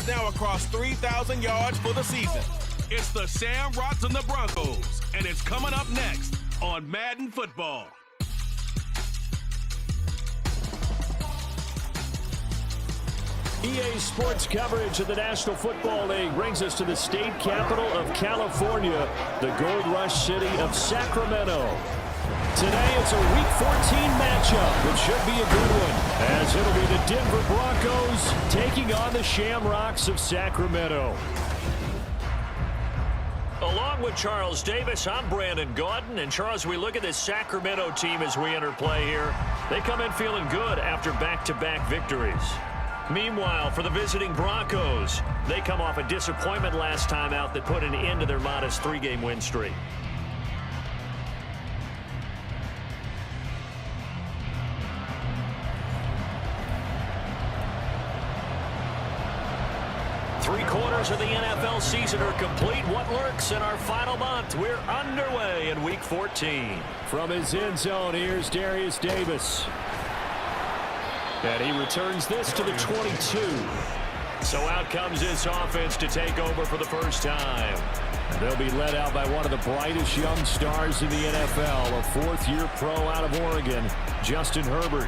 now across 3,000 yards for the season. It's the Shamrocks and the Broncos, and it's coming up next on Madden Football. EA Sports coverage of the National Football League brings us to the state capital of California, the Gold Rush city of Sacramento. Today it's a Week 14 matchup, which should be a good one, as it'll be the Denver Broncos taking on the Shamrocks of Sacramento. Along with Charles Davis, I'm Brandon Gaudin. And Charles, we look at this Sacramento team as we enter play here. They come in feeling good after back-to-back victories. Meanwhile, for the visiting Broncos, they come off a disappointment last time out that put an end to their modest 3-game win streak. Three-quarters of the NFL season are complete. What lurks in our final month? We're underway in Week 14. From his end zone, here's Darius Davis. And he returns this to the 22. So out comes this offense to take over for the first time. They'll be led out by one of the brightest young stars in the NFL, a fourth-year pro out of Oregon, Justin Herbert.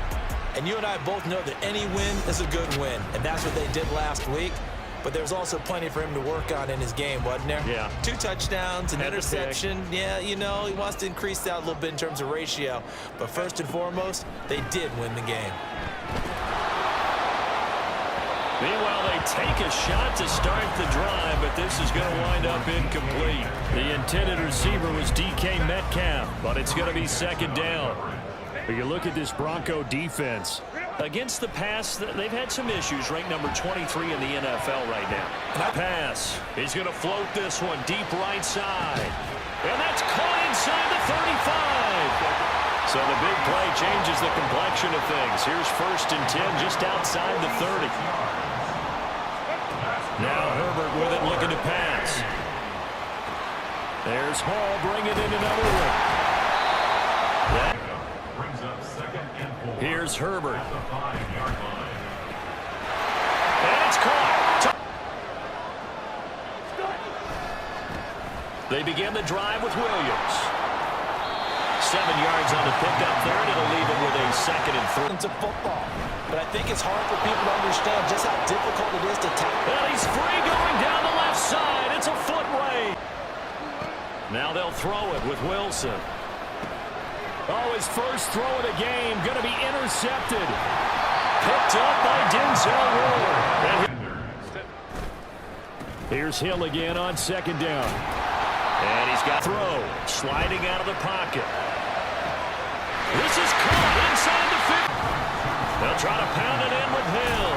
And you and I both know that any win is a good win, and that's what they did last week. But there's also plenty for him to work on in his game, wasn't there? Yeah. 2 touchdowns, an interception. Yeah, you know, he wants to increase that a little bit in terms of ratio. But first and foremost, they did win the game. Meanwhile, they take a shot to start the drive, but this is going to wind up incomplete. The intended receiver was DK Metcalf, but it's going to be second down. But you look at this Bronco defense. Against the pass, they've had some issues. Ranked number 23 in the NFL right now. Pass. He's going to float this one deep right side. And that's caught inside the 35. So the big play changes the complexion of things. Here's 1st and 10 just outside the 30. Now Herbert with it, looking to pass. There's Hall bringing in another one. Here's Herbert. And it's caught. They begin the drive with Williams. 7 yards on the pickup there, and it'll leave him with a 2nd and 3. It's a football. But I think it's hard for people to understand just how difficult it is to tackle. And he's free going down the left side. It's a foot race. Now they'll throw it with Wilson. Oh, his first throw of the game going to be intercepted. Picked up by Denzel Ward. Here's Hill again on 2nd down. And he's got throw. Sliding out of the pocket. This is caught inside the 50. They'll try to pound it in with Hill.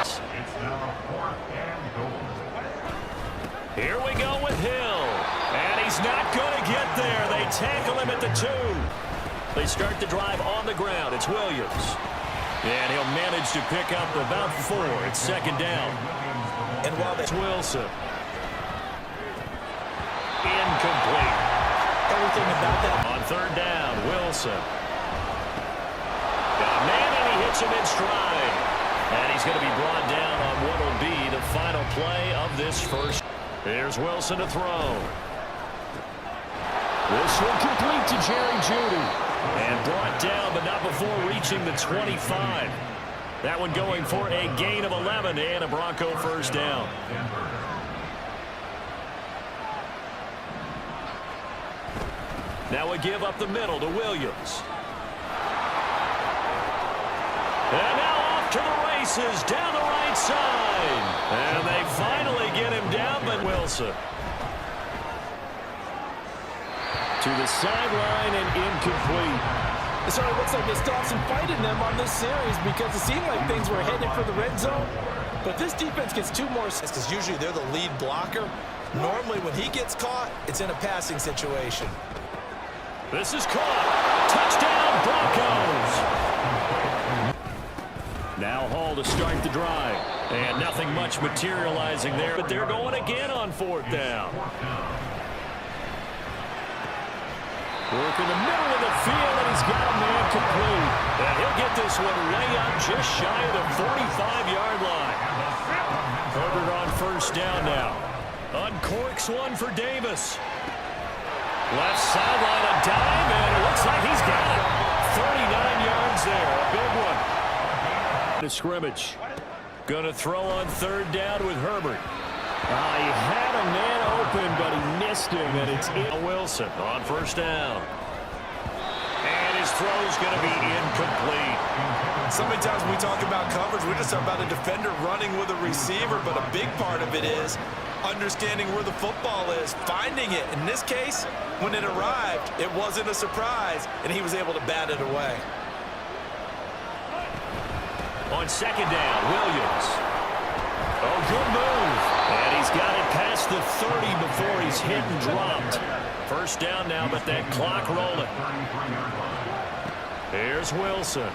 It's now 4th and goal. Here we go with Hill. And he's not going to get there. They tackle him at the 2. They start the drive on the ground. It's Williams. And he'll manage to pick up about 4. It's 2nd down. And while that's Wilson. Incomplete. everything about that. On 3rd down, Wilson. Got a man, and he hits him in stride. And he's going to be brought down on what will be the final play of this first. Here's Wilson to throw. This one complete to Jerry Jeudy. And brought down, but not before reaching the 25. That one going for a gain of 11 and a Bronco first down. Now we give up the middle to Williams. And now off to the races down the right side. And they finally get him down, but Wilson. To the sideline and incomplete. It certainly looks like they still have some fight in them on this series because it seemed like things were headed for the red zone. But this defense gets 2 more because usually they're the lead blocker. Normally when he gets caught, it's in a passing situation. This is caught. Touchdown, Broncos. Now Hall to start the drive. And nothing much materializing there, but they're going again on 4th down. Work in the middle of the field, and he's got a man complete. And he'll get this one way up just shy of the 45-yard line. first down now. Uncorks one for Davis. Left sideline, a dime, and it looks like he's got it. 39 yards there, a big one. The scrimmage. Going to throw on third down with Herbert. He had a man open, but he missed him, and it's in. Wilson on first down. And his throw's going to be incomplete. So many times when we talk about coverage, we just talk about a defender running with a receiver, but a big part of it is understanding where the football is, finding it. In this case, when it arrived, it wasn't a surprise, and he was able to bat it away. On second down, Williams. Oh, good move. And he's got it past the 30 before he's hit and dropped. First down now, but that clock rolling. Here's Wilson.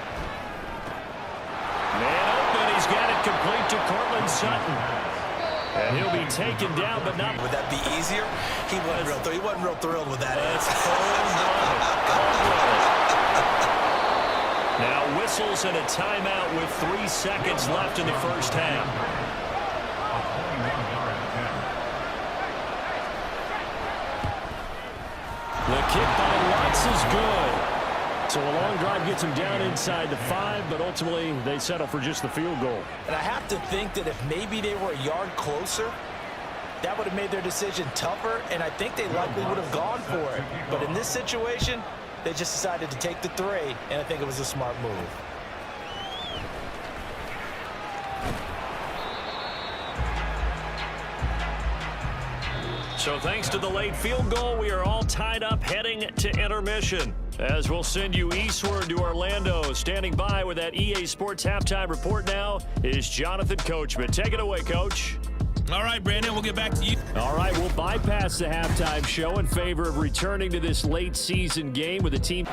Man open, he's got it complete to Cortland Sutton. And he'll be taken down, but not. Would that be easier? He wasn't real thrilled with that. Now whistles and a timeout with 3 seconds left in the first half. The kick by Lutz is good. So a long drive gets him down inside the 5, but ultimately they settle for just the field goal. And I have to think that if maybe they were a yard closer, that would have made their decision tougher, and I think they likely would have gone for it. But in this situation, they just decided to take the 3, and I think it was a smart move. So thanks to the late field goal, we are all tied up heading to intermission. As we'll send you eastward to Orlando. Standing by with that EA Sports halftime report now is Jonathan Coachman. Take it away, Coach. All right, Brandon, we'll get back to you. All right, we'll bypass the halftime show in favor of returning to this late season game with the team.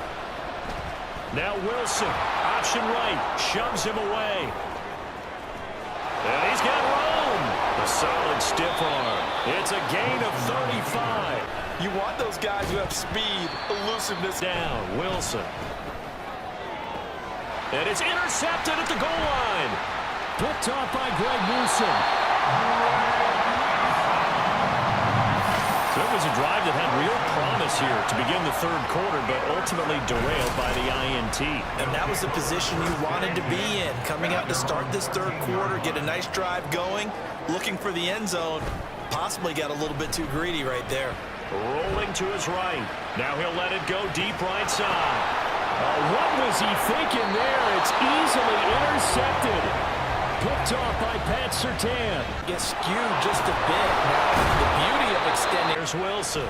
Now Wilson, option right, shoves him away. And he's got room. A solid stiff arm. It's a gain of 35. You want those guys who have speed, elusiveness. Down, Wilson. And it's intercepted at the goal line. Picked off by Greg Newsom. So it was a drive that had real promise here to begin the third quarter, but ultimately derailed by the INT. And that was the position you wanted to be in, coming out to start this third quarter, get a nice drive going, looking for the end zone. Possibly got a little bit too greedy right there. Rolling to his right. Now he'll let it go deep right side. What was he thinking there? It's easily intercepted. Picked off by Pat Surtain. Gets skewed just a bit. Now, the beauty of extending. Here's Wilson.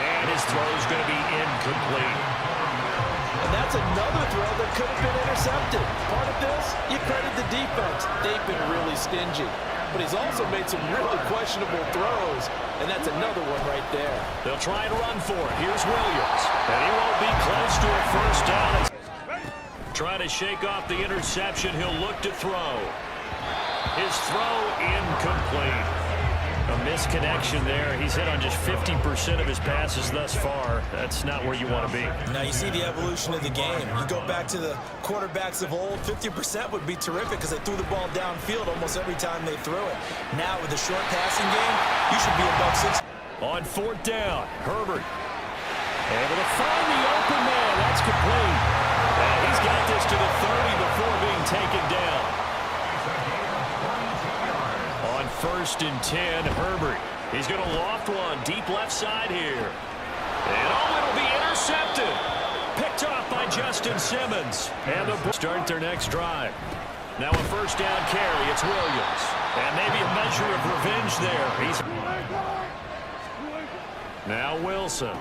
And his throw's going to be incomplete. And that's another throw that could have been intercepted. Part of this, you credit the defense. They've been really stingy. But he's also made some really questionable throws, and that's another one right there. They'll try and run for it. Here's Williams. And he won't be close to a first down. Trying to shake off the interception. He'll look to throw. His throw incomplete. A misconnection there. He's hit on just 50% of his passes thus far. That's not where you want to be. Now you see the evolution of the game. You go back to the quarterbacks of old, 50% would be terrific because they threw the ball downfield almost every time they threw it. Now with the short passing game, you should be above 6. On fourth down, Herbert. Able to find the open man. That's complete. And he's got this to the 30 before being taken down. On first and 10, Herbert. He's going to loft one deep left side here. And it'll be intercepted. Picked off by Justin Simmons. And they'll start their next drive. Now a first down carry. It's Williams. And maybe a measure of revenge there. Now Wilson.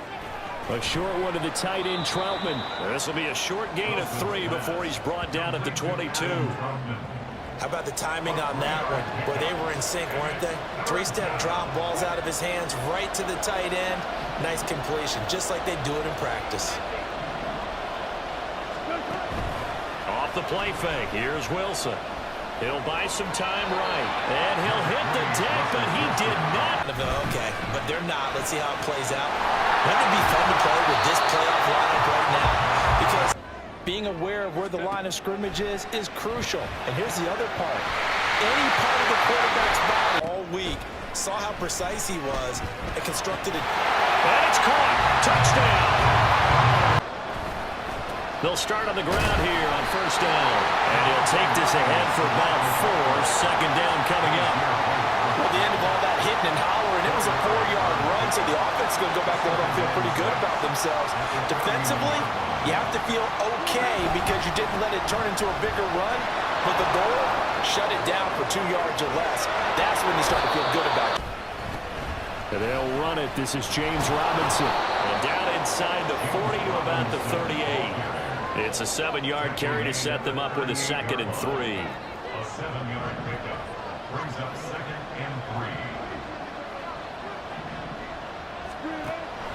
A short one to the tight end, Troutman. This will be a short gain of 3 before he's brought down at the 22. How about the timing on that one? Boy, they were in sync, weren't they? 3-step drop, balls out of his hands, right to the tight end. Nice completion, just like they do it in practice. Off the play fake, here's Wilson. He'll buy some time right, and he'll hit the deck, but he did not. Okay, but they're not. Let's see how it plays out. Wouldn't it be fun to play with this playoff lineup right now? Because being aware of where the line of scrimmage is crucial. And here's the other part. Any part of the quarterback's body all week saw how precise he was and constructed it. And it's caught. Touchdown. They'll start on the ground here on first down. And he'll take this ahead for about 4. Second down coming up. Well, the end of all that hitting and hollering, it was a 4-yard run, so the offense is going to go back there and feel pretty good about themselves. Defensively, you have to feel okay because you didn't let it turn into a bigger run, but the goal, shut it down for 2 yards or less. That's when you start to feel good about it. And they'll run it. This is James Robinson. And down inside the 40 to about the 38. It's a 7-yard carry to set them up with a 2nd and 3. A 7-yard pickup brings up 2nd and 3.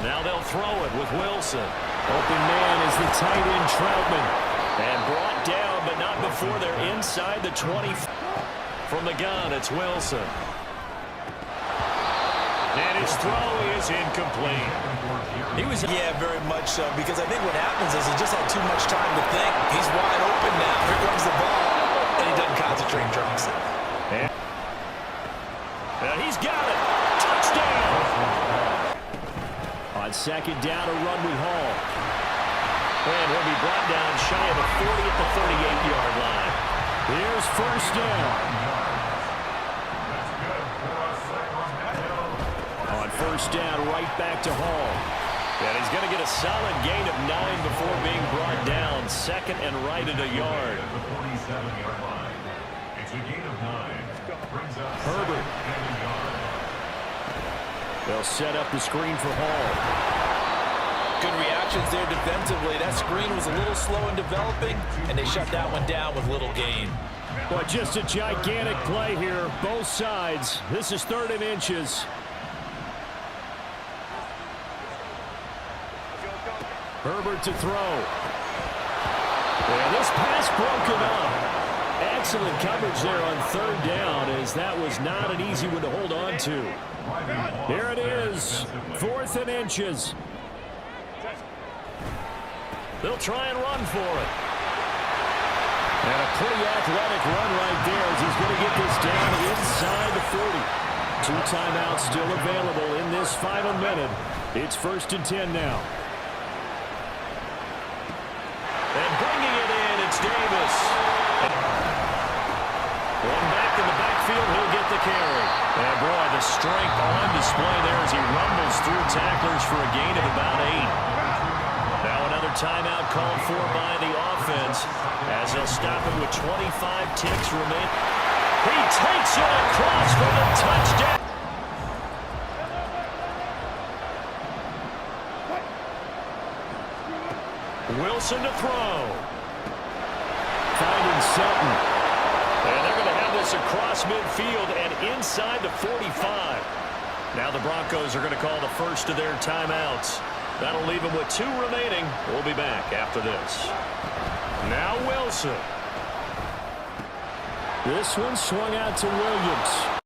Now they'll throw it with Wilson. Open man is the tight end, Troutman. And brought down, but not before they're inside the 20. From the gun, it's Wilson. And his throw is incomplete. Yeah, very much so, because I think what happens is he just had too much time to think. He's wide open now. Here comes the ball, and he doesn't concentrate and drops it. And he's got it. Touchdown. On second down, a run with Hall. And he'll be brought down shy of the 40 at the 38-yard line. Here's first down. On first down, right back to Hall. And he's going to get a solid gain of 9 before being brought down. 2nd and right at a yard. The 47-yard line. It's a gain of 9. Brings up Herbert. 2nd and a yard. They'll set up the screen for Hall. Good reactions there defensively. That screen was a little slow in developing, and they shut that one down with little gain. But just a gigantic play here, both sides. This is 3rd and inches. Herbert to throw. And this pass broken up. Excellent coverage there on 3rd down, as that was not an easy one to hold on to. Here it is, 4th and inches. They'll try and run for it. And a pretty athletic run right there as he's going to get this down inside the 40. 2 timeouts still available in this final minute. It's 1st and 10 now. And bringing it in, it's Davis. One back in the backfield, he'll get the carry. And boy, the strength on display there as he rumbles through tacklers for a gain of about 8. Now another timeout called for by the offense as they'll stop it with 25 ticks remaining. He takes it across for the touchdown. Wilson to throw. Finding Sutton. And they're going to have this across midfield and inside the 45. Now the Broncos are going to call the first of their timeouts. That'll leave them with 2 remaining. We'll be back after this. Now Wilson. This one swung out to Williams.